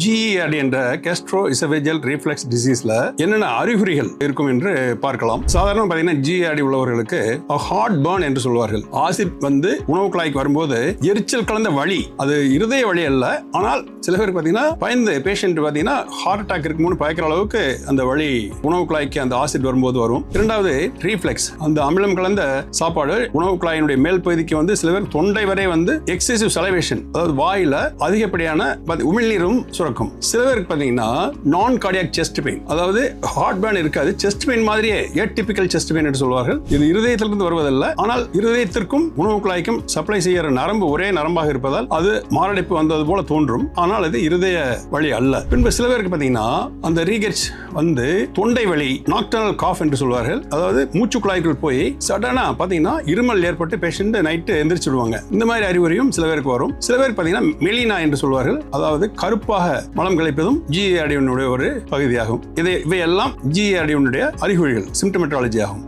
GERD என்ற கேஸ்ட்ரோஎசோஃபேஜியல் reflex டிசீஸ்ல என்னென்ன அறிகுறிகள் இருக்கும் என்று பார்க்கலாம். சாதாரண பாத்தீங்கன்னா GERD உள்ளவர்களுக்கு ஹார்ட் பர்ன் என்று சொல்வார்கள். ஆசிட் வந்து உணவு குழாய்க்கு வரும்போது எரிச்சல் கலந்த வலி, அது இருதய வலி அல்ல. ஆனால் சில பேர் பாத்தீங்கன்னா பயந்து பேஷண்ட் பாத்தீங்கன்னா ஹார்ட் அட்டாக் இருக்கும்னு பயக்கிற அளவுக்கு அந்த வலி உணவு குழாய்க்கு அந்த ஆசிட் வரும்போது வரும். இரண்டாவது ரீஃப்ளெக்ஸ், அந்த அமிலம் கலந்த சாப்பாடு உணவு குழாயினுடைய மேல் பகுதிக்கு வந்து சில பேர் தொண்டை வரை வந்து எக்ஸசிவ் சலைவேஷன், அதாவது வாயில அதிகப்படியான உமிழ்நீரும் சுரக்கும். சில பேருக்கு பாத்தீங்கன்னா நான் கார்டியாக் செஸ்ட் பெயின், அதாவது ஹார்ட் பர்ன் இருக்காது, செஸ்ட் பெயின் மாதிரியே ஏடிபிக்கல் செஸ்ட் பெயின் என்று சொல்வார்கள். இது இருதயத்திலிருந்து வருவதல்ல, ஆனால் இருதயத்திற்கும் உணவு குழாய்க்கும் சப்ளை செய்யற நரம்பு ஒரே நரம்பாக இருப்பதால் அது மாரடைப்பு வந்தது போல தோன்றும். ஆனால் அது இருதய வலி அல்ல. பின்பு சில பேருக்கு பாத்தீங்கன்னா அந்த ரீகெட்ஸ் வந்து தொண்டை வலி, நாக்டர்னல் காஃப் என்று சொல்வார்கள். அதாவது மூச்சு குழாய்க்குள் போய் சடனா பாத்தீங்கன்னா இருமல் ஏற்பட்டு பேஷண்ட் நைட்டு எந்திரிச்சிடுவாங்க. இந்த மாதிரி அறிகுறியும் சில பேருக்கு வரும். சில பேருக்கு பாத்தீங்கன்னா மெலினா என்று சொல்வார்கள், அதாவது கருப்பாக மலம் கழிப்பதும் GERD ஒரு பகுதியாகும். இவையெல்லாம் GERD அறிகுறிகள், சிம்டமெட்டாலஜி ஆகும்.